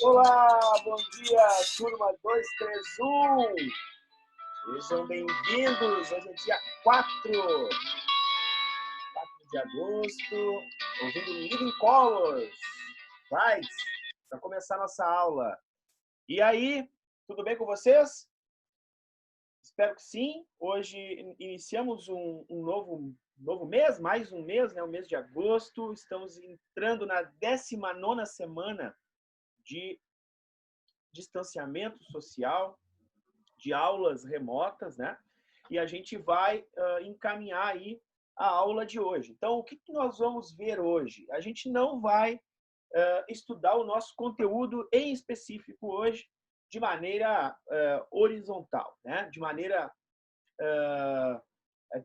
Olá, bom dia, turma 231. Sejam bem-vindos. Hoje é dia 4 de agosto, ouvindo Living Colors. Para começar nossa aula. E aí, tudo bem com vocês? Espero que sim. Hoje iniciamos um novo mês, mais um mês, né? O mês de agosto. Estamos entrando na 19ª semana de distanciamento social, de aulas remotas, né? E a gente vai encaminhar aí a aula de hoje. Então, o que nós vamos ver hoje? A gente não vai estudar o nosso conteúdo em específico hoje de maneira horizontal, né? De maneira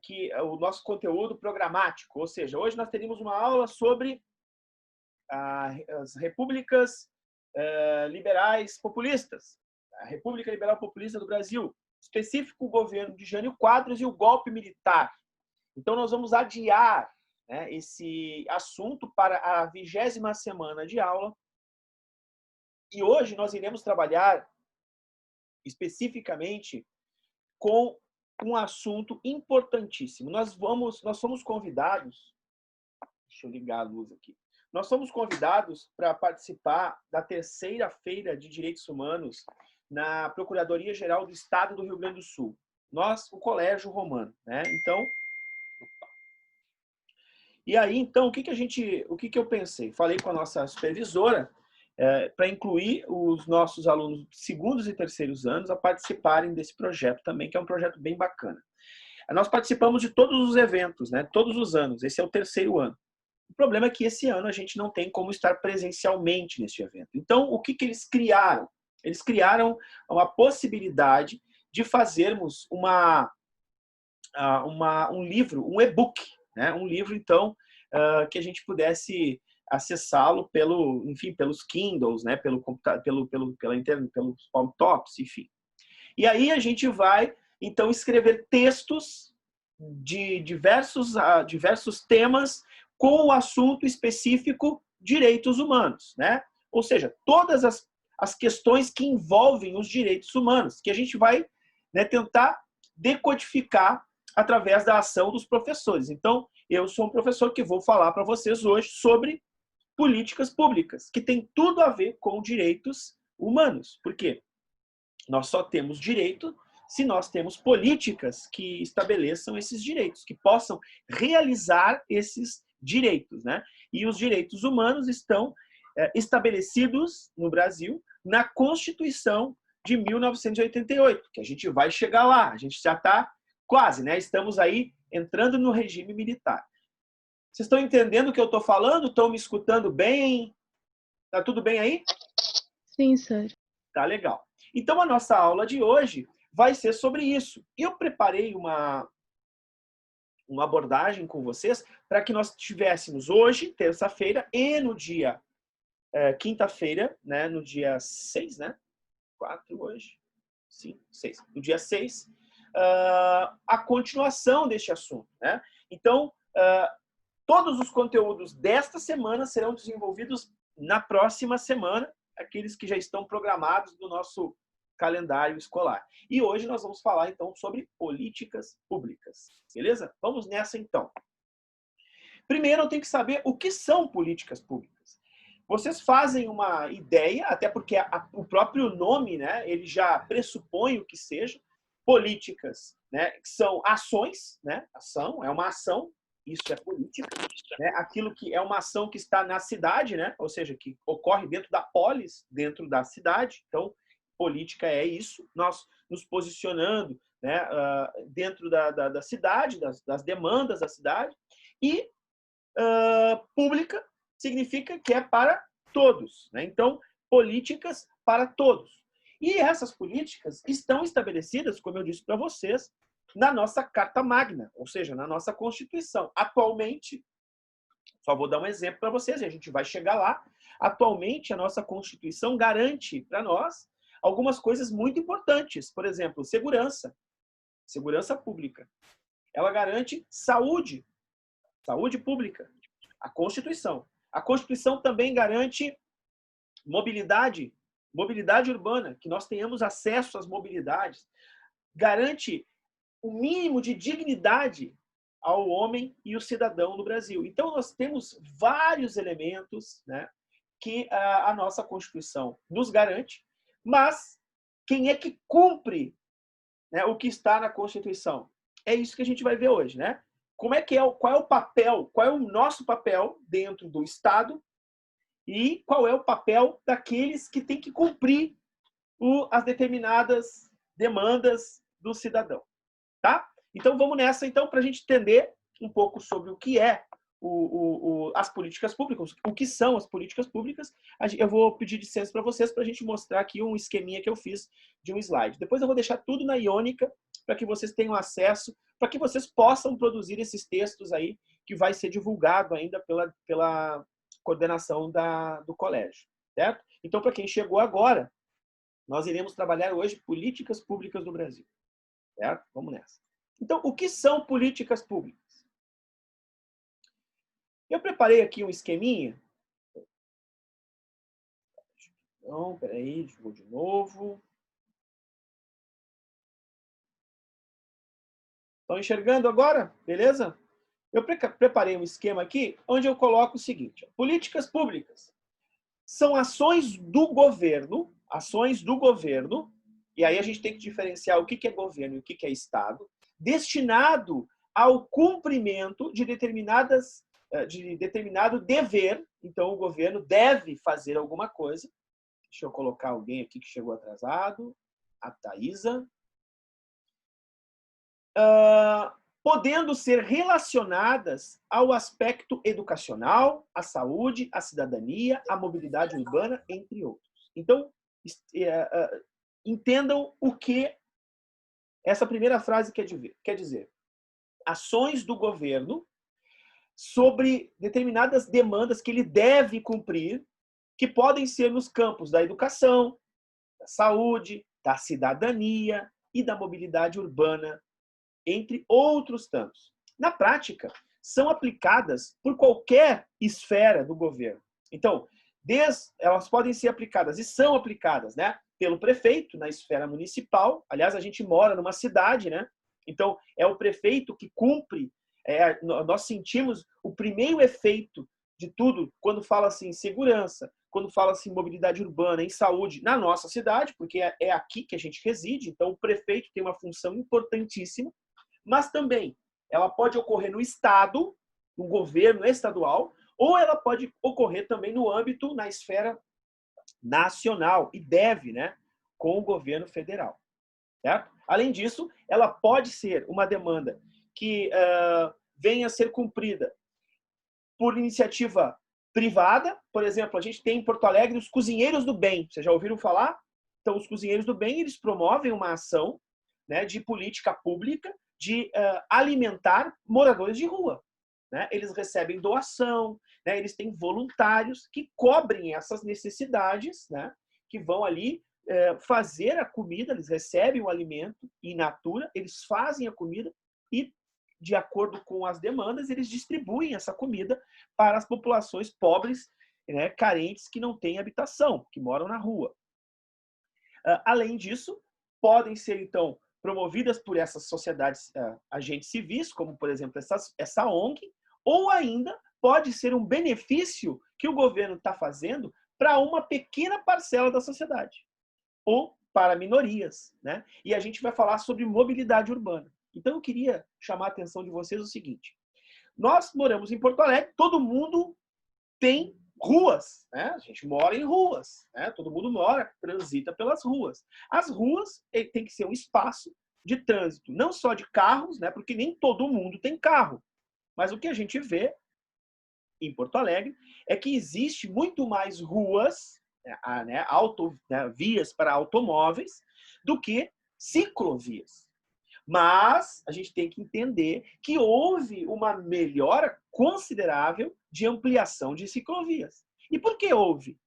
que o nosso conteúdo programático, ou seja, hoje nós teríamos uma aula sobre as repúblicas liberais populistas, a República Liberal Populista do Brasil, específico o governo de Jânio Quadros e o golpe militar. Então, nós vamos adiar, né, esse assunto para a 20ª semana de aula. E hoje nós iremos trabalhar especificamente com um assunto importantíssimo. Nós somos convidados, deixa eu ligar a luz aqui. Nós somos convidados para participar da 3ª Feira de Direitos Humanos na Procuradoria-Geral do Estado do Rio Grande do Sul. Nós, o Colégio Romano, né? Então, e aí, então, o que eu pensei? Falei com a nossa supervisora para incluir os nossos alunos de segundos e terceiros anos a participarem desse projeto também, que é um projeto bem bacana. Nós participamos de todos os eventos, né? Todos os anos. Esse é o 3º ano. O problema é que esse ano a gente não tem como estar presencialmente neste evento. Então, o que eles criaram? Eles criaram uma possibilidade de fazermos um livro, um e-book, né? Um livro, então, que a gente pudesse acessá-lo pelos Kindles, né? Pela internet, pelos laptops, enfim. E aí a gente vai, então, escrever textos de diversos temas com o assunto específico direitos humanos, né? Ou seja, todas as questões que envolvem os direitos humanos, que a gente vai, né, tentar decodificar através da ação dos professores. Então, eu sou um professor que vou falar para vocês hoje sobre políticas públicas, que tem tudo a ver com direitos humanos. Por quê? Nós só temos direito se nós temos políticas que estabeleçam esses direitos, que possam realizar esses direitos, né? E os direitos humanos estão estabelecidos no Brasil na Constituição de 1988, que a gente vai chegar lá, a gente já está quase, né? Estamos aí entrando no regime militar. Vocês estão entendendo o que eu estou falando? Estão me escutando bem? Tá tudo bem aí? Sim, sir. Tá legal. Então, a nossa aula de hoje vai ser sobre isso. Eu preparei uma abordagem com vocês para que nós tivéssemos hoje, terça-feira, e no dia quinta-feira, né, no dia 6, né? 4 hoje? Sim, 6. No dia 6, a continuação deste assunto, né? Então, todos os conteúdos desta semana serão desenvolvidos na próxima semana, aqueles que já estão programados no nosso calendário escolar. E hoje nós vamos falar, então, sobre políticas públicas. Beleza? Vamos nessa, então. Primeiro, eu tenho que saber o que são políticas públicas. Vocês fazem uma ideia, até porque o próprio nome, né, ele já pressupõe o que seja. Políticas, né, que são ações, né? Ação é uma ação, isso é política, né? Aquilo que é uma ação que está na cidade, né? Ou seja, que ocorre dentro da polis, dentro da cidade. Então, política é isso, nós nos posicionando, né, dentro da cidade, das demandas da cidade. E pública significa que é para todos, né? Então, políticas para todos. E essas políticas estão estabelecidas, como eu disse para vocês, na nossa Carta Magna, ou seja, na nossa Constituição. Atualmente, só vou dar um exemplo para vocês, e a gente vai chegar lá. Atualmente, a nossa Constituição garante para nós algumas coisas muito importantes. Por exemplo, segurança pública. Ela garante saúde pública. A Constituição. A Constituição também garante mobilidade Mobilidade urbana, que nós tenhamos acesso às mobilidades, garante o mínimo de dignidade ao homem e o cidadão no Brasil. Então, nós temos vários elementos, né, que a nossa Constituição nos garante, mas quem é que cumpre, né, o que está na Constituição? É isso que a gente vai ver hoje, né? Qual é o papel, qual é o nosso papel dentro do Estado e qual é o papel daqueles que têm que cumprir as determinadas demandas do cidadão, tá? Então vamos nessa, então, para a gente entender um pouco sobre o que é as políticas públicas, o que são as políticas públicas. Eu vou pedir licença para vocês para a gente mostrar aqui um esqueminha que eu fiz de um slide. Depois eu vou deixar tudo na Iônica para que vocês tenham acesso, para que vocês possam produzir esses textos aí, que vai ser divulgado ainda pela coordenação do colégio, certo? Então, para quem chegou agora, nós iremos trabalhar hoje políticas públicas no Brasil, certo? Vamos nessa. Então, o que são políticas públicas? Eu preparei aqui um esqueminha. Não, peraí, vou de novo. Estão enxergando agora? Beleza? Eu preparei um esquema aqui onde eu coloco o seguinte: políticas públicas são ações do governo, e aí a gente tem que diferenciar o que é governo e o que é Estado, destinado ao cumprimento de determinado dever. Então, o governo deve fazer alguma coisa. Deixa eu colocar alguém aqui que chegou atrasado. A Thaisa. Podendo ser relacionadas ao aspecto educacional, à saúde, à cidadania, à mobilidade urbana, entre outros. Então, entendam o que essa primeira frase quer dizer. Ações do governo sobre determinadas demandas que ele deve cumprir, que podem ser nos campos da educação, da saúde, da cidadania e da mobilidade urbana, entre outros tantos. Na prática, são aplicadas por qualquer esfera do governo. Então, elas podem ser aplicadas e são aplicadas, né, pelo prefeito na esfera municipal. Aliás, a gente mora numa cidade, né? Então, é o prefeito que cumpre. Nós sentimos o primeiro efeito de tudo quando fala assim segurança, quando fala assim mobilidade urbana, em saúde, na nossa cidade, porque é aqui que a gente reside. Então, o prefeito tem uma função importantíssima. Mas também ela pode ocorrer no Estado, no governo estadual, ou ela pode ocorrer também no âmbito, na esfera nacional, e deve, né, com o governo federal. Certo? Além disso, ela pode ser uma demanda que venha a ser cumprida por iniciativa privada. Por exemplo, a gente tem em Porto Alegre os Cozinheiros do Bem. Vocês já ouviram falar? Então, os Cozinheiros do Bem, eles promovem uma ação, né, de política pública de alimentar moradores de rua, né? Eles recebem doação, né? Eles têm voluntários que cobrem essas necessidades, né? Que vão ali fazer a comida. Eles recebem o alimento in natura, eles fazem a comida e, de acordo com as demandas, eles distribuem essa comida para as populações pobres, né, carentes, que não têm habitação, que moram na rua. Além disso, podem ser, então, promovidas por essas sociedades, agentes civis, como, por exemplo, essa ONG, ou ainda pode ser um benefício que o governo está fazendo para uma pequena parcela da sociedade, ou para minorias, né? E a gente vai falar sobre mobilidade urbana. Então, eu queria chamar a atenção de vocês o seguinte: nós moramos em Porto Alegre, todo mundo tem ruas, né? A gente mora em ruas, né? Todo mundo transita pelas ruas. As ruas tem que ser um espaço de trânsito, não só de carros, né? Porque nem todo mundo tem carro. Mas o que a gente vê em Porto Alegre é que existe muito mais ruas, né, vias para automóveis, do que ciclovias. Mas a gente tem que entender que houve uma melhora considerável de ampliação de ciclovias. E por que houve?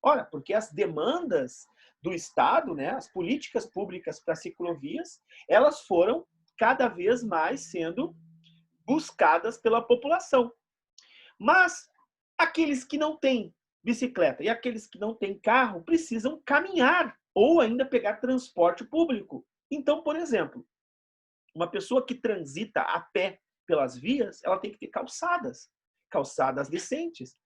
Ora, porque as demandas do Estado, né, as políticas públicas para ciclovias, elas foram cada vez mais sendo buscadas pela população. Mas aqueles que não têm bicicleta. E aqueles que não têm carro precisam caminhar ou ainda pegar transporte público. Então, por exemplo, uma pessoa que transita a pé pelas vias, ela tem que ter calçadas, calçadas decentes,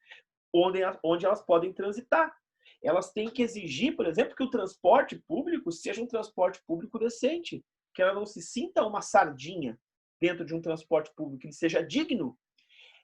onde elas podem transitar. Elas têm que exigir, por exemplo, que o transporte público seja um transporte público decente, que ela não se sinta uma sardinha dentro de um transporte público, que ele seja digno.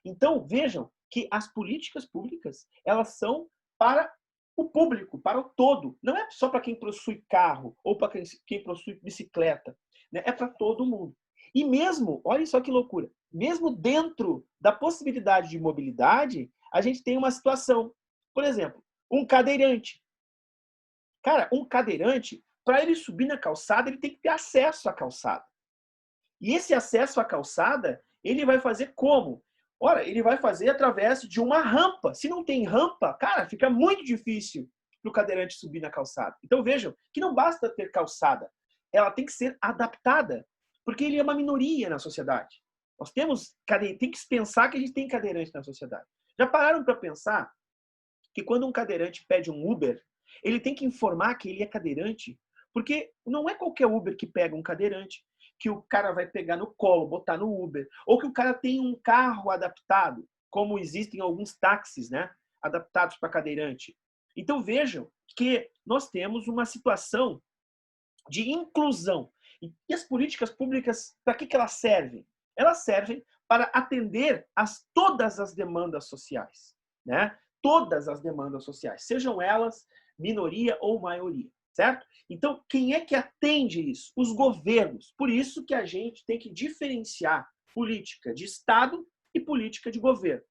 Então, vejam que as políticas públicas, elas são para o público, para o todo. Não é só para quem possui carro ou para quem possui bicicleta. Né? É para todo mundo. E mesmo, olha só que loucura, mesmo dentro da possibilidade de mobilidade, a gente tem uma situação. Por exemplo, um cadeirante. Cara, um cadeirante, para ele subir na calçada, ele tem que ter acesso à calçada. E esse acesso à calçada, ele vai fazer como? Ora, ele vai fazer através de uma rampa. Se não tem rampa, cara, fica muito difícil para o cadeirante subir na calçada. Então vejam que não basta ter calçada, ela tem que ser adaptada, porque ele é uma minoria na sociedade. Nós temos, tem que pensar que a gente tem cadeirante na sociedade. Já pararam para pensar que quando um cadeirante pede um Uber, ele tem que informar que ele é cadeirante, porque não é qualquer Uber que pega um cadeirante, que o cara vai pegar no colo, botar no Uber, ou que o cara tem um carro adaptado, como existem alguns táxis, né, adaptados para cadeirante. Então vejam que nós temos uma situação de inclusão. E as políticas públicas, para que elas servem? Elas servem para atender todas as demandas sociais, né? Todas as demandas sociais, sejam elas minoria ou maioria, certo? Então, quem é que atende isso? Os governos. Por isso que a gente tem que diferenciar política de Estado e política de governo,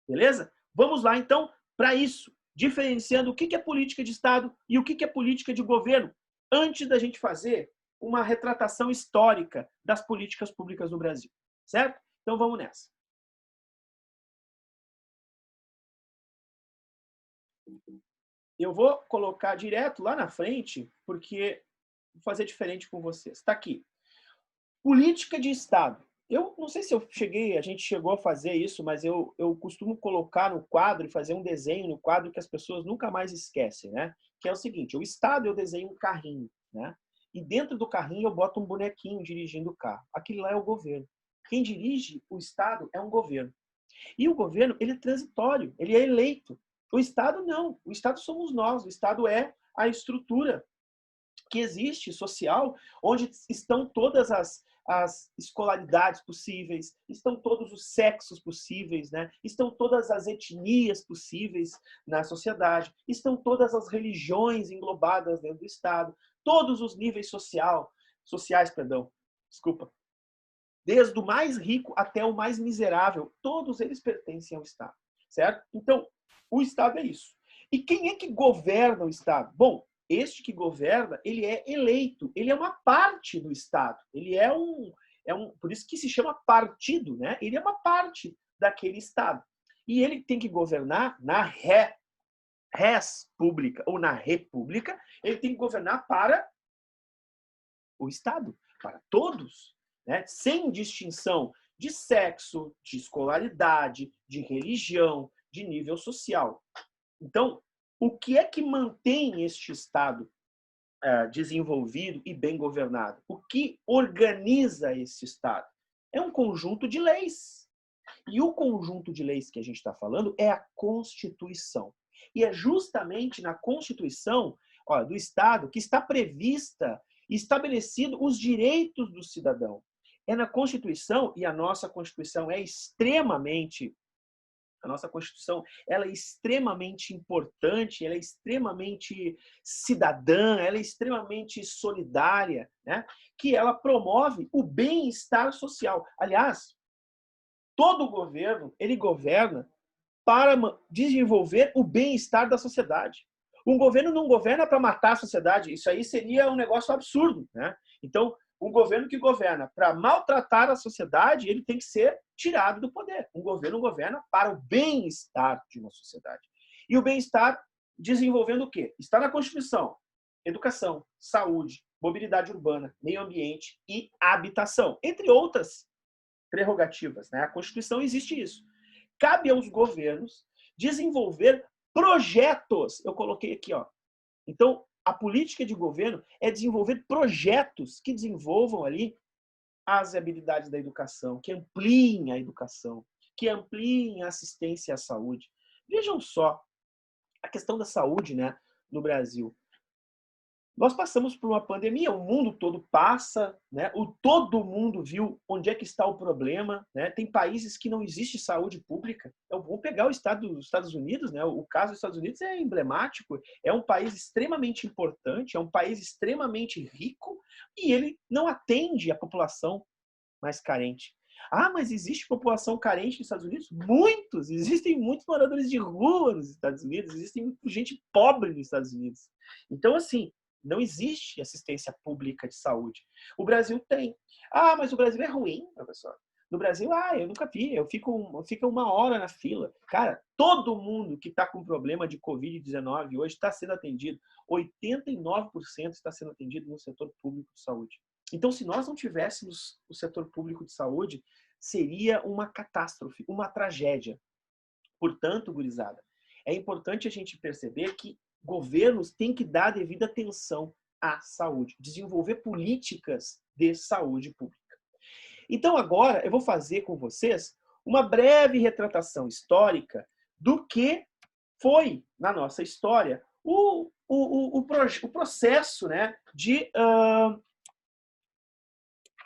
beleza? Vamos lá, então, para isso, diferenciando o que é política de Estado e o que é política de governo, antes da gente fazer uma retratação histórica das políticas públicas no Brasil, certo? Então, vamos nessa. Eu vou colocar direto lá na frente, porque vou fazer diferente com vocês. Está aqui. Política de Estado. Eu não sei se a gente chegou a fazer isso, mas eu costumo colocar no quadro e fazer um desenho no quadro que as pessoas nunca mais esquecem, né? Que é o seguinte, o Estado eu desenho um carrinho, né? E dentro do carrinho eu boto um bonequinho dirigindo o carro. Aquilo lá é o governo. Quem dirige o Estado é um governo. E o governo, ele é transitório, ele é eleito. O Estado não. O Estado somos nós. O Estado é a estrutura que existe social, onde estão todas as escolaridades possíveis, estão todos os sexos possíveis, né? Estão todas as etnias possíveis na sociedade, estão todas as religiões englobadas dentro do Estado, todos os níveis sociais, desculpa, desde o mais rico até o mais miserável, todos eles pertencem ao Estado, certo? Então, o Estado é isso. E quem é que governa o Estado? Bom, este que governa, ele é eleito, ele é uma parte do Estado, ele por isso que se chama partido, né? Ele é uma parte daquele Estado. E ele tem que governar na res pública ou na república, ele tem que governar para o Estado, para todos, né? Sem distinção de sexo, de escolaridade, de religião, de nível social. Então, o que é que mantém este Estado desenvolvido e bem governado? O que organiza esse Estado? É um conjunto de leis. E o conjunto de leis que a gente está falando é a Constituição. E é justamente na Constituição do Estado que está prevista e estabelecido os direitos do cidadão. É na Constituição, e a nossa Constituição é extremamente a nossa Constituição, ela é extremamente importante, ela é extremamente cidadã, ela é extremamente solidária, né? Que ela promove o bem-estar social. Aliás, todo governo, ele governa para desenvolver o bem-estar da sociedade. Um governo não governa para matar a sociedade, isso aí seria um negócio absurdo, né? Então, um governo que governa para maltratar a sociedade, ele tem que ser tirado do poder. Um governo governa para o bem-estar de uma sociedade. E o bem-estar desenvolvendo o quê? Está na Constituição. Educação, saúde, mobilidade urbana, meio ambiente e habitação, entre outras prerrogativas, né? A Constituição existe isso. Cabe aos governos desenvolver projetos. Eu coloquei aqui, ó. Então, a política de governo é desenvolver projetos que desenvolvam ali as habilidades da educação, que ampliem a educação, que ampliem a assistência à saúde. Vejam só, a questão da saúde, né, no Brasil. Nós passamos por uma pandemia, o mundo todo passa, né? Todo mundo viu onde é que está o problema, né? Tem países que não existe saúde pública. Então, vamos pegar o estado dos Estados Unidos, né? O caso dos Estados Unidos é emblemático. É um país extremamente importante, é um país extremamente rico e ele não atende a população mais carente. Ah, mas existe população carente nos Estados Unidos? Muitos! Existem muitos moradores de rua nos Estados Unidos, existem gente pobre nos Estados Unidos. Então, assim, não existe assistência pública de saúde. O Brasil tem. Ah, mas o Brasil é ruim, professor. No Brasil, eu nunca vi. Eu fico uma hora na fila. Cara, todo mundo que está com problema de Covid-19 hoje está sendo atendido. 89% está sendo atendido no setor público de saúde. Então, se nós não tivéssemos o setor público de saúde, seria uma catástrofe, uma tragédia. Portanto, gurizada, é importante a gente perceber que governos têm que dar devida atenção à saúde, desenvolver políticas de saúde pública. Então, agora, eu vou fazer com vocês uma breve retratação histórica do que foi, na nossa história, o processo, né, de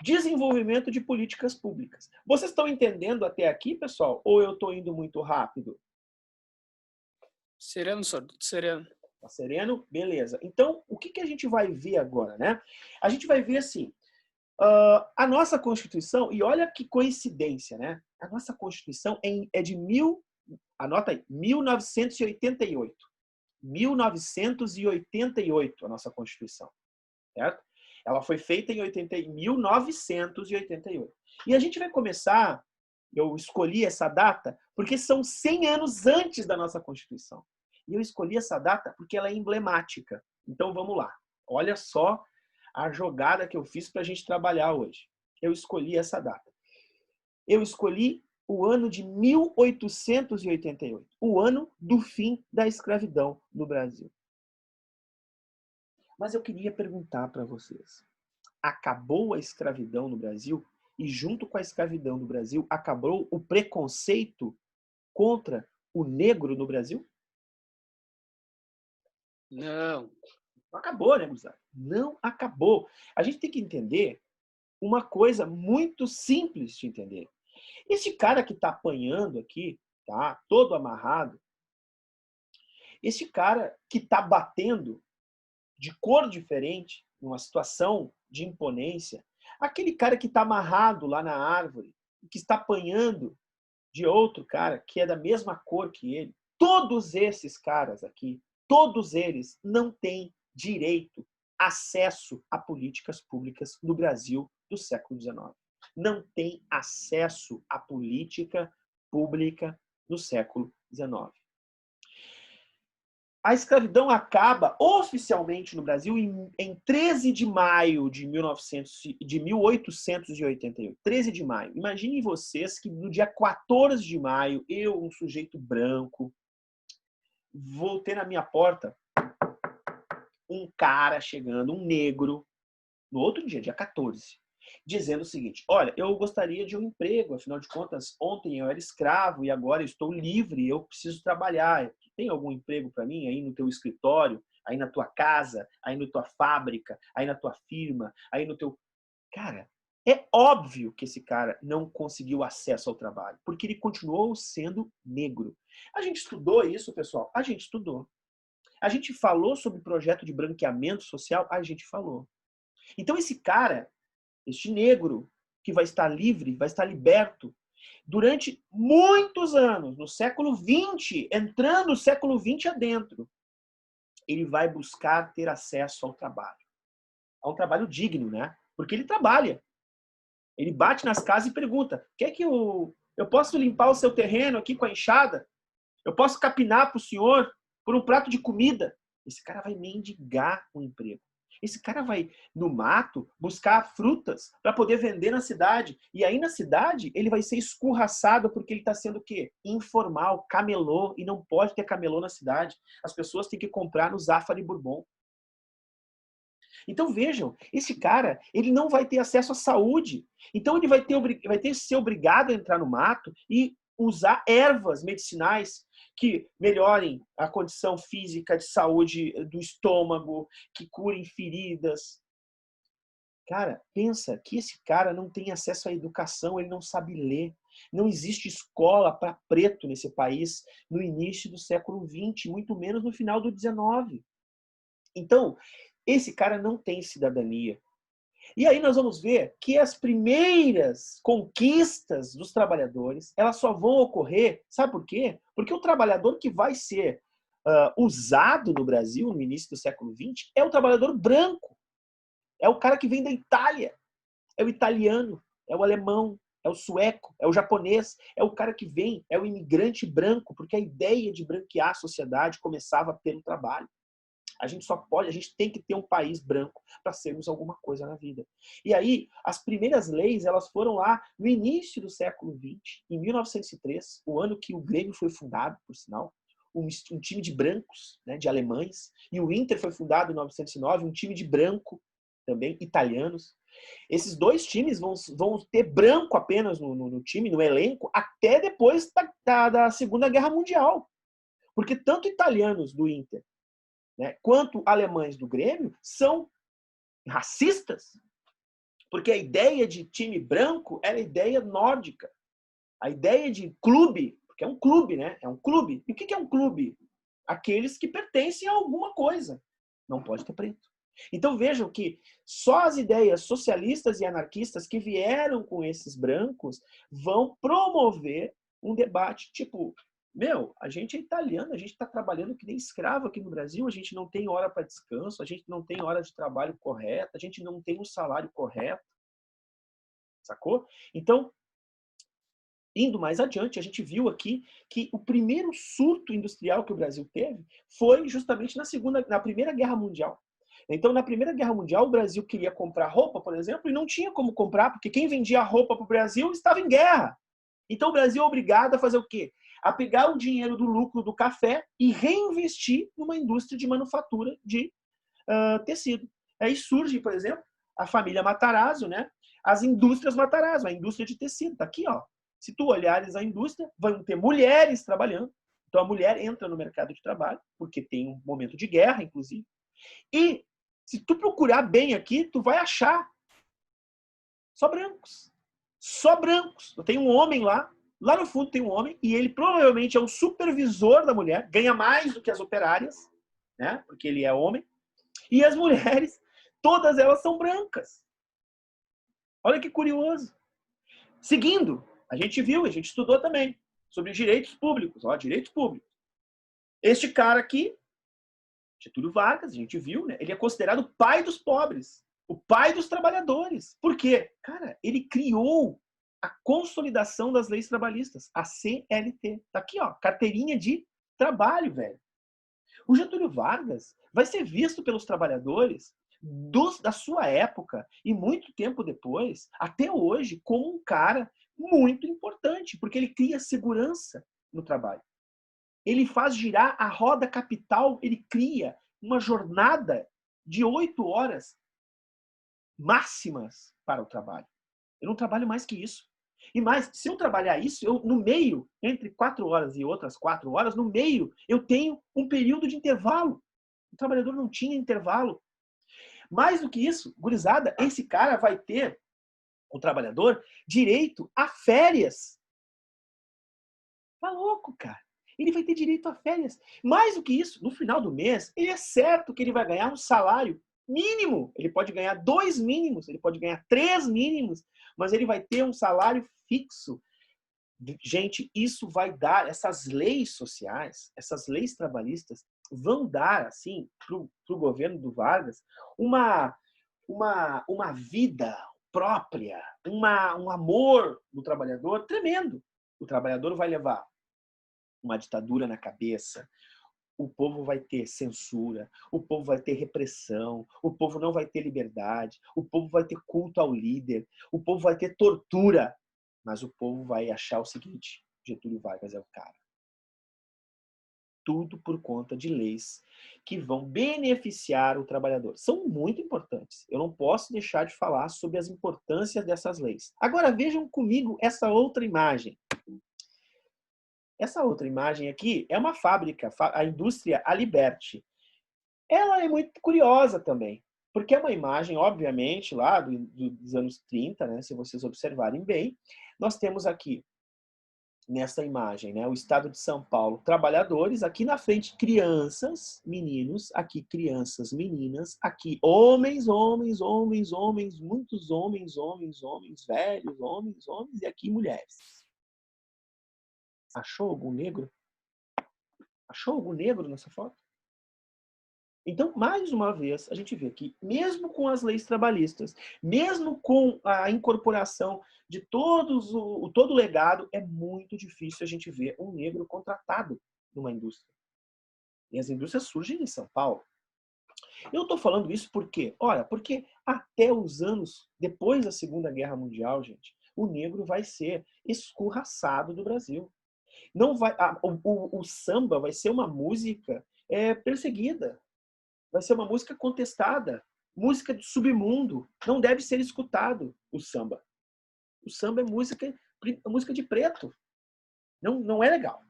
desenvolvimento de políticas públicas. Vocês estão entendendo até aqui, pessoal? Ou eu estou indo muito rápido? Sereno, senhor, tudo sereno. Tá sereno? Beleza. Então, o que a gente vai ver agora, né? A gente vai ver assim, a nossa Constituição, e olha que coincidência, né? A nossa Constituição é de anota aí, 1988. 1988, a nossa Constituição. Certo? Ela foi feita em 1988. E a gente vai começar, eu escolhi essa data, porque são 100 anos antes da nossa Constituição. E eu escolhi essa data porque ela é emblemática. Então vamos lá. Olha só a jogada que eu fiz para a gente trabalhar hoje. Eu escolhi essa data. Eu escolhi o ano de 1888, o ano do fim da escravidão no Brasil. Mas eu queria perguntar para vocês, acabou a escravidão no Brasil? E junto com a escravidão no Brasil, acabou o preconceito contra o negro no Brasil? Não. Não acabou, né, gurizada? Não acabou. A gente tem que entender uma coisa muito simples de entender. Esse cara que está apanhando aqui, tá, todo amarrado, esse cara que está batendo de cor diferente, numa situação de imponência, aquele cara que está amarrado lá na árvore, que está apanhando de outro cara que é da mesma cor que ele, todos esses caras aqui, todos eles não têm direito, acesso a políticas públicas no Brasil do século XIX. Não tem acesso à política pública no século XIX. A escravidão acaba oficialmente no Brasil em 13 de maio de 1888. 13 de maio. Imaginem vocês que no dia 14 de maio, eu, um sujeito branco, vou ter na minha porta um cara chegando, um negro, no outro dia, dia 14, dizendo o seguinte: olha, eu gostaria de um emprego, afinal de contas, ontem eu era escravo e agora eu estou livre, eu preciso trabalhar. Tem algum emprego para mim aí no teu escritório, aí na tua casa, aí na tua fábrica, aí na tua firma, aí no teu... Cara, é óbvio que esse cara não conseguiu acesso ao trabalho, porque ele continuou sendo negro. A gente estudou isso, pessoal? A gente estudou. A gente falou sobre o projeto de branqueamento social? A gente falou. Então esse cara, este negro, que vai estar livre, vai estar liberto, durante muitos anos, no século XX, entrando no século XX adentro, ele vai buscar ter acesso ao trabalho. A um trabalho digno, né? Porque ele trabalha. Ele bate nas casas e pergunta: quer que eu posso limpar o seu terreno aqui com a enxada? Eu posso capinar para o senhor por um prato de comida? Esse cara vai mendigar um emprego. Esse cara vai no mato buscar frutas para poder vender na cidade. E aí na cidade ele vai ser escurraçado porque ele está sendo o quê? Informal, camelô. E não pode ter camelô na cidade. As pessoas têm que comprar no Zafari Bourbon. Então vejam, esse cara ele não vai ter acesso à saúde. Então ele vai ter que ser obrigado a entrar no mato e usar ervas medicinais que melhorem a condição física de saúde do estômago, que curem feridas. Cara, pensa que esse cara não tem acesso à educação, ele não sabe ler. Não existe escola para preto nesse país no início do século XX, muito menos no final do XIX. Então, esse cara não tem cidadania. E aí nós vamos ver que as primeiras conquistas dos trabalhadores, elas só vão ocorrer, sabe por quê? Porque o trabalhador que vai ser usado no Brasil no início do século XX é o trabalhador branco. É o cara que vem da Itália. É o italiano, é o alemão, é o sueco, é o japonês, é o cara que vem, é o imigrante branco, porque a ideia de branquear a sociedade começava pelo trabalho. A gente tem que ter um país branco para sermos alguma coisa na vida. E aí, as primeiras leis, elas foram lá no início do século XX, em 1903, o ano que o Grêmio foi fundado, por sinal, um time de brancos, né, de alemães, e o Inter foi fundado em 1909, um time de branco, também, italianos. Esses dois times vão ter branco apenas no time, no elenco, até depois da Segunda Guerra Mundial. Porque tanto italianos do Inter, né, quanto alemães do Grêmio são racistas, porque a ideia de time branco era a ideia nórdica. A ideia de clube, porque é um clube, né? É um clube. E o que é um clube? Aqueles que pertencem a alguma coisa. Não pode ter preto. Então vejam que só as ideias socialistas e anarquistas que vieram com esses brancos vão promover um debate tipo, a gente é italiano, a gente está trabalhando que nem escravo aqui no Brasil, a gente não tem hora para descanso, a gente não tem hora de trabalho correta, a gente não tem um salário correto. Sacou? Então, indo mais adiante, a gente viu aqui que o primeiro surto industrial que o Brasil teve foi justamente na Primeira Guerra Mundial. Então, na Primeira Guerra Mundial, o Brasil queria comprar roupa, por exemplo, e não tinha como comprar, porque quem vendia roupa para o Brasil estava em guerra. Então, o Brasil é obrigado a fazer o quê? A pegar o dinheiro do lucro do café e reinvestir numa indústria de manufatura de tecido. Aí surge, por exemplo, a família Matarazzo, né? As indústrias Matarazzo, a indústria de tecido. Está aqui, ó. Se tu olhares a indústria, vão ter mulheres trabalhando. Então, a mulher entra no mercado de trabalho, porque tem um momento de guerra, inclusive. E, se tu procurar bem aqui, tu vai achar só brancos. Só brancos. Tem um homem lá no fundo tem um homem, e ele provavelmente é o supervisor da mulher, ganha mais do que as operárias, né? Porque ele é homem. E as mulheres, todas elas são brancas. Olha que curioso. Seguindo, a gente estudou também sobre direitos públicos. Ó, direitos públicos. Este cara aqui, Getúlio Vargas, a gente viu, né? Ele é considerado o pai dos pobres, o pai dos trabalhadores. Por quê? Cara, ele criou a consolidação das leis trabalhistas, a CLT. Tá aqui, ó, carteirinha de trabalho, velho. O Getúlio Vargas vai ser visto pelos trabalhadores da sua época e muito tempo depois, até hoje, como um cara muito importante, porque ele cria segurança no trabalho. Ele faz girar a roda capital, ele cria uma jornada de 8 horas máximas para o trabalho. Eu não trabalho mais que isso. E mais, se eu trabalhar isso, no meio, entre 4 horas e outras 4 horas, no meio, eu tenho um período de intervalo. O trabalhador não tinha intervalo. Mais do que isso, gurizada, esse cara vai ter, o trabalhador, direito a férias. Tá louco, cara. Ele vai ter direito a férias. Mais do que isso, no final do mês, ele é certo que ele vai ganhar um salário mínimo. Ele pode ganhar 2 mínimos, ele pode ganhar 3 mínimos, mas ele vai ter um salário fixo. Gente, isso vai dar, essas leis sociais, essas leis trabalhistas, vão dar, assim, para o governo do Vargas, uma vida própria, um amor do trabalhador tremendo. O trabalhador vai levar uma ditadura na cabeça, o povo vai ter censura, o povo vai ter repressão, o povo não vai ter liberdade, o povo vai ter culto ao líder, o povo vai ter tortura, mas o povo vai achar o seguinte: Getúlio Vargas é o cara. Tudo por conta de leis que vão beneficiar o trabalhador. São muito importantes. Eu não posso deixar de falar sobre as importâncias dessas leis. Agora vejam comigo essa outra imagem. Essa outra imagem aqui é uma fábrica, a indústria Aliberti. Ela é muito curiosa também, porque é uma imagem, obviamente, lá dos anos 30, né? Se vocês observarem bem, nós temos aqui nessa imagem, né? O estado de São Paulo, trabalhadores, aqui na frente crianças, meninos, aqui crianças, meninas, aqui homens, homens, homens, homens, muitos homens, homens, homens, velhos, homens, homens, e aqui mulheres. Achou algum negro? Achou algum negro nessa foto? Então, mais uma vez, a gente vê que, mesmo com as leis trabalhistas, mesmo com a incorporação de todo o legado, é muito difícil a gente ver um negro contratado numa indústria. E as indústrias surgem em São Paulo. Eu estou falando isso por quê? Olha, porque até os anos depois da Segunda Guerra Mundial, gente, o negro vai ser escorraçado do Brasil. Não vai, o samba vai ser uma música perseguida. Vai ser uma música contestada, música de submundo. Não deve ser escutado o samba. O samba é música de preto. Não é legal.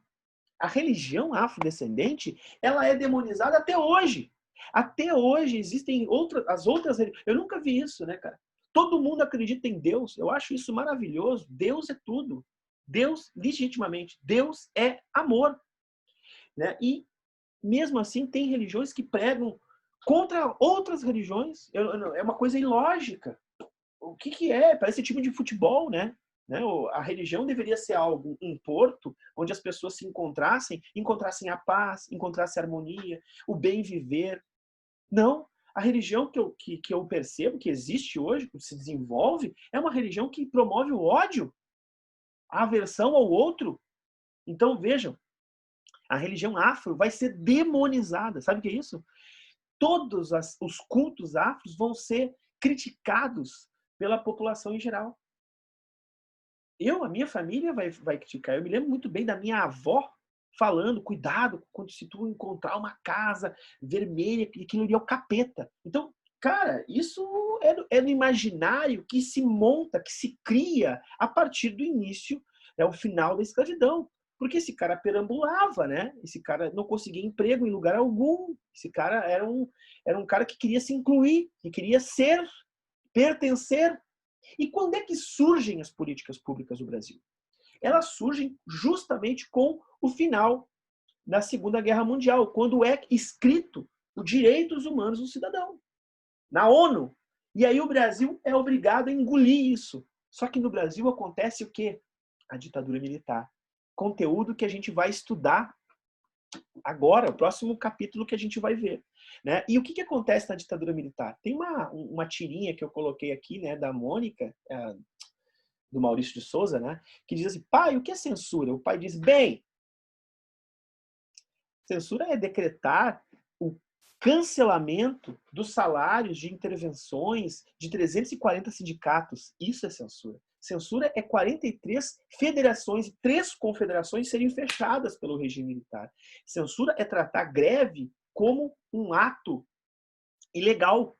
A religião afrodescendente, ela é demonizada até hoje. Até hoje existem as outras religiões. Eu nunca vi isso, né, cara? Todo mundo acredita em Deus. Eu acho isso maravilhoso. Deus é tudo. Deus, legitimamente, Deus é amor. Né? E, mesmo assim, tem religiões que pregam contra outras religiões. É uma coisa ilógica. O que é? Parece time de futebol, né? A religião deveria ser algo, um porto, onde as pessoas se encontrassem a paz, encontrassem a harmonia, o bem viver. Não. A religião que eu percebo que existe hoje, que se desenvolve, é uma religião que promove o ódio, a aversão ao outro. Então, vejam, a religião afro vai ser demonizada. Sabe o que é isso? Todos os cultos afros vão ser criticados pela população em geral. A minha família vai criticar. Eu me lembro muito bem da minha avó falando, cuidado quando se tu encontrar uma casa vermelha, aquilo ali é o capeta. Então, cara, isso é no imaginário que se monta, que se cria a partir do início, o final da escravidão. Porque esse cara perambulava, né? Esse cara não conseguia emprego em lugar algum. Esse cara era um cara que queria se incluir, que queria ser, pertencer. E quando é que surgem as políticas públicas do Brasil? Elas surgem justamente com o final da Segunda Guerra Mundial, quando é escrito os direitos humanos do cidadão, na ONU. E aí o Brasil é obrigado a engolir isso. Só que no Brasil acontece o quê? A ditadura militar. Conteúdo que a gente vai estudar agora, o próximo capítulo que a gente vai ver. Né? E o que acontece na ditadura militar? Tem uma tirinha que eu coloquei aqui, né, da Mônica, do Maurício de Souza, né, que diz assim: pai, o que é censura? O pai diz: bem, censura é decretar o cancelamento dos salários de intervenções de 340 sindicatos. Isso é censura. Censura é 43 federações e 3 confederações serem fechadas pelo regime militar. Censura é tratar greve como um ato ilegal.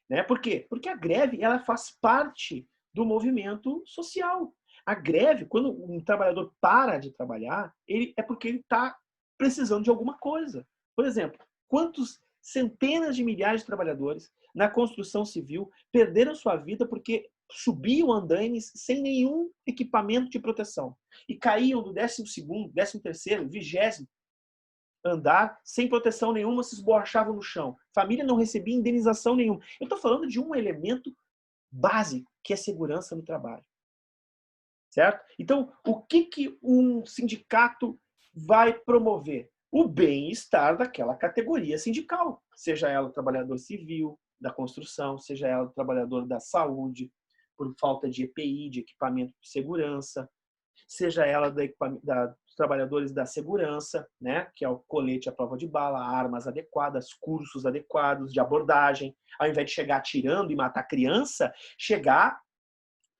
Né? Por quê? Porque a greve ela faz parte do movimento social. A greve, quando um trabalhador para de trabalhar, é porque ele está precisando de alguma coisa. Por exemplo, quantos centenas de milhares de trabalhadores na construção civil perderam sua vida porque subiam andaimes sem nenhum equipamento de proteção e caíam do 12º, 13º, 20º andar sem proteção nenhuma, se esborrachavam no chão. Família não recebia indenização nenhuma. Eu estou falando de um elemento básico, que é segurança no trabalho. Certo? Então, o que um sindicato vai promover? O bem-estar daquela categoria sindical. Seja ela trabalhador civil, da construção, seja ela trabalhador da saúde, por falta de EPI, de equipamento de segurança, seja ela os trabalhadores da segurança, né, que é o colete à prova de bala, armas adequadas, cursos adequados de abordagem, ao invés de chegar atirando e matar criança, chegar,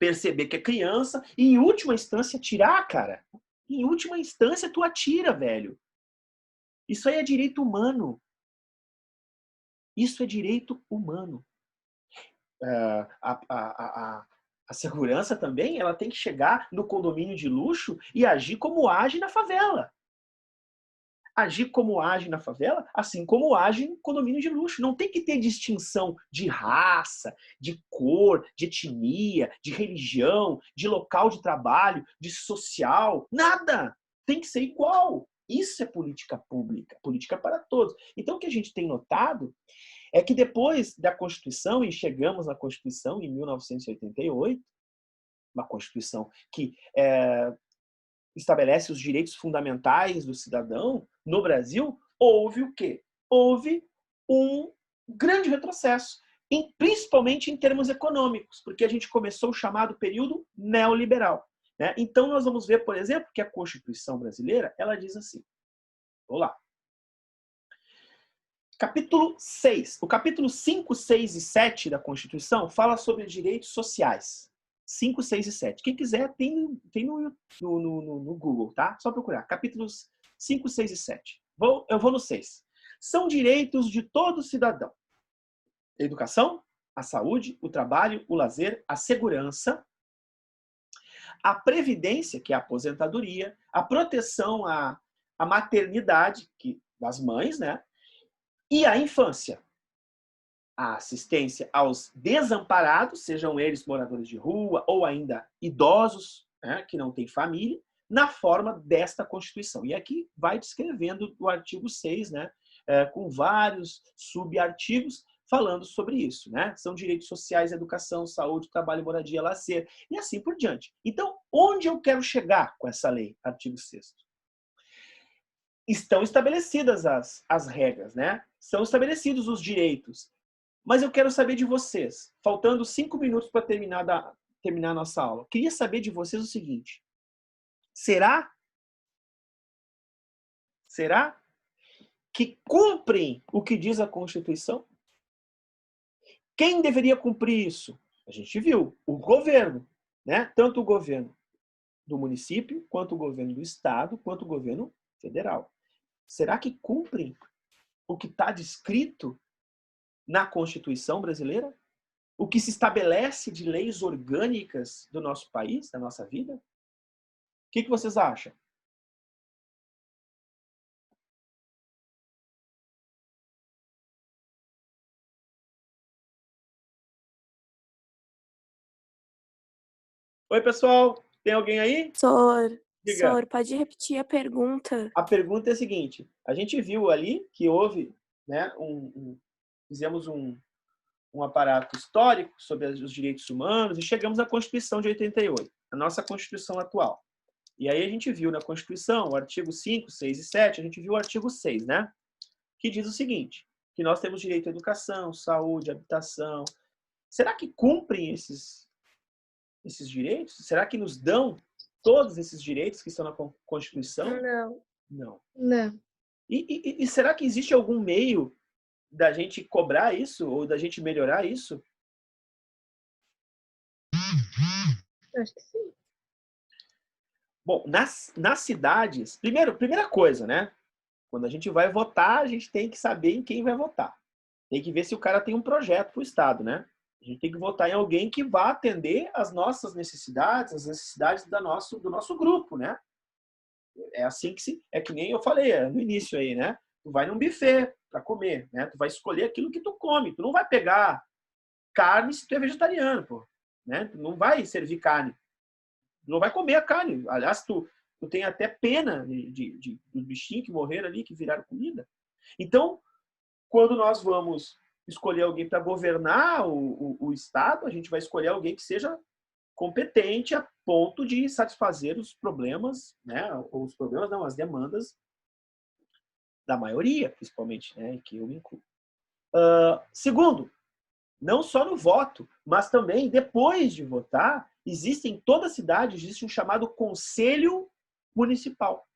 perceber que é criança e, em última instância, atirar, cara. Em última instância, tu atira, velho. Isso aí é direito humano. Isso é direito humano. A segurança também, ela tem que chegar no condomínio de luxo e agir como age na favela. Agir como age na favela, assim como age no condomínio de luxo. Não tem que ter distinção de raça, de cor, de etnia, de religião, de local de trabalho, de social. Nada! Tem que ser igual. Isso é política pública, política para todos. Então, o que a gente tem notado é que depois da Constituição, e chegamos na Constituição em 1988, uma Constituição que estabelece os direitos fundamentais do cidadão, no Brasil, houve o quê? Houve um grande retrocesso, principalmente em termos econômicos, porque a gente começou o chamado período neoliberal. Né? Então, nós vamos ver, por exemplo, que a Constituição brasileira, ela diz assim, vamos lá, capítulo 6. O capítulo 5, 6 e 7 da Constituição fala sobre direitos sociais. 5, 6 e 7. Quem quiser, tem no Google, tá? Só procurar. Capítulos 5, 6 e 7. Eu vou no 6. São direitos de todo cidadão. A educação, a saúde, o trabalho, o lazer, a segurança, a previdência, que é a aposentadoria, a proteção à maternidade, das mães, né? E a infância, a assistência aos desamparados, sejam eles moradores de rua ou ainda idosos, né, que não têm família, na forma desta Constituição. E aqui vai descrevendo o artigo 6, né, com vários subartigos falando sobre isso. Né? São direitos sociais, educação, saúde, trabalho, moradia, lazer e assim por diante. Então, onde eu quero chegar com essa lei? Artigo 6º. Estão estabelecidas as regras, né? São estabelecidos os direitos. Mas eu quero saber de vocês, faltando 5 minutos para terminar a nossa aula. Queria saber de vocês o seguinte. Será que cumprem o que diz a Constituição? Quem deveria cumprir isso? A gente viu, o governo, né? Tanto o governo do município, quanto o governo do estado, quanto o governo federal. Será que cumprem o que está descrito na Constituição brasileira? O que se estabelece de leis orgânicas do nosso país, da nossa vida? O que vocês acham? Oi, pessoal. Tem alguém aí? Diga. Pode repetir a pergunta? A pergunta é a seguinte. A gente viu ali que houve, né, fizemos um aparato histórico sobre os direitos humanos e chegamos à Constituição de 88, a nossa Constituição atual. E aí a gente viu na Constituição o artigo 5, 6 e 7, a gente viu o artigo 6, né? Que diz o seguinte, que nós temos direito à educação, saúde, habitação. Será que cumprem esses direitos? Será que nos dão todos esses direitos que estão na Constituição? Não. Não. E será que existe algum meio da gente cobrar isso ou da gente melhorar isso? Acho que sim. Bom, nas cidades, primeira coisa, né? Quando a gente vai votar, a gente tem que saber em quem vai votar. Tem que ver se o cara tem um projeto para o Estado, né? A gente tem que votar em alguém que vá atender as nossas necessidades, as necessidades do nosso grupo, né? É assim é que nem eu falei no início aí, né? Tu vai num buffet para comer, né? Tu vai escolher aquilo que tu come. Tu não vai pegar carne se tu é vegetariano, pô, né? Tu não vai servir carne. Tu não vai comer a carne. Aliás, tu tem até pena dos bichinhos que morreram ali, que viraram comida. Então, quando nós vamos escolher alguém para governar o Estado, a gente vai escolher alguém que seja competente a ponto de satisfazer os problemas, né? Os problemas não, as demandas da maioria, principalmente, né? Que eu me incluo. Segundo, não só no voto, mas também depois de votar, em toda cidade existe um chamado Conselho Municipal.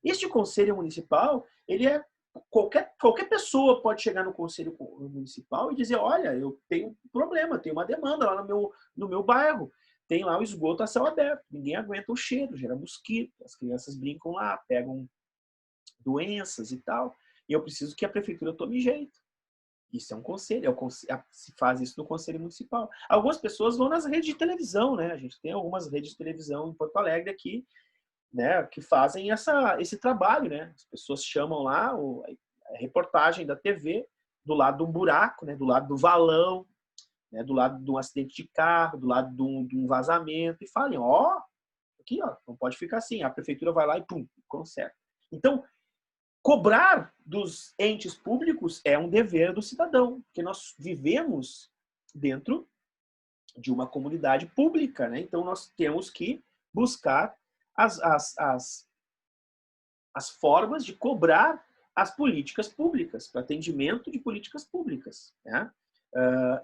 Este conselho municipal, ele é qualquer pessoa pode chegar no conselho municipal e dizer, olha, eu tenho um problema, tenho uma demanda lá no meu bairro. Tem lá o esgoto a céu aberto, ninguém aguenta o cheiro, gera mosquito, as crianças brincam lá, pegam doenças e tal, e eu preciso que a prefeitura tome jeito. Isso é um conselho, se faz isso no conselho municipal. Algumas pessoas vão nas redes de televisão, né? A gente tem algumas redes de televisão em Porto Alegre aqui, né, que fazem esse trabalho, né? As pessoas chamam lá a reportagem da TV do lado de um buraco, né? Do lado do valão, né? Do lado de um acidente de carro, do lado de um vazamento e falem, ó, aqui, ó, não pode ficar assim. A prefeitura vai lá e pum, conserta. Então, cobrar dos entes públicos é um dever do cidadão, porque nós vivemos dentro de uma comunidade pública, né? Então nós temos que buscar as formas de cobrar as políticas públicas, para atendimento de políticas públicas, né?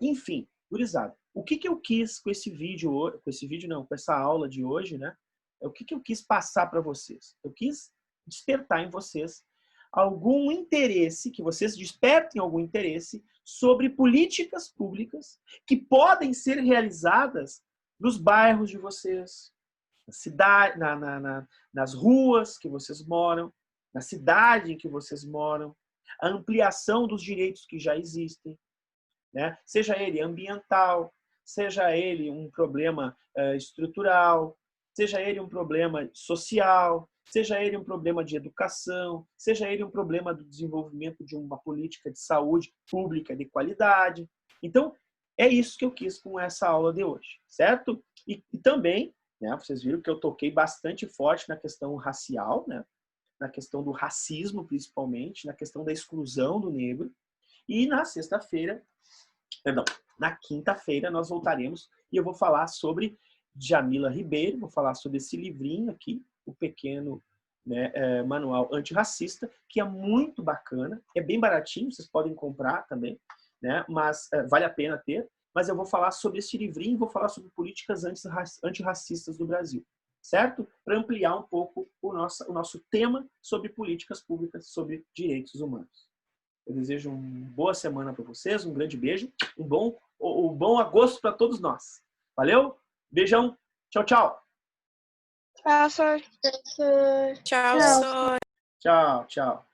Enfim, gurizada, o que eu quis com com essa aula de hoje, né? O que eu quis passar para vocês? Eu quis despertar em vocês algum interesse, que vocês despertem algum interesse sobre políticas públicas que podem ser realizadas nos bairros de vocês, na cidade, nas ruas que vocês moram, na cidade em que vocês moram, a ampliação dos direitos que já existem, né? Seja ele ambiental, seja ele um problema estrutural, seja ele um problema social, seja ele um problema de educação, seja ele um problema do desenvolvimento de uma política de saúde pública de qualidade. Então, é isso que eu quis com essa aula de hoje, certo? E também, né, vocês viram que eu toquei bastante forte na questão racial, né? Na questão do racismo, principalmente, na questão da exclusão do negro. E na quinta-feira nós voltaremos e eu vou falar sobre Djamila Ribeiro, vou falar sobre esse livrinho aqui, o pequeno, né, manual antirracista, que é muito bacana, é bem baratinho, vocês podem comprar também, né, mas vale a pena ter. Mas eu vou falar sobre esse livrinho, vou falar sobre políticas antirracistas do Brasil, certo? Para ampliar um pouco o nosso tema sobre políticas públicas, sobre direitos humanos. Eu desejo uma boa semana para vocês, um grande beijo, um bom agosto para todos nós. Valeu? Beijão. Tchau, tchau. Tchau, professor. Tchau, Tchau. Sônia. Tchau, tchau.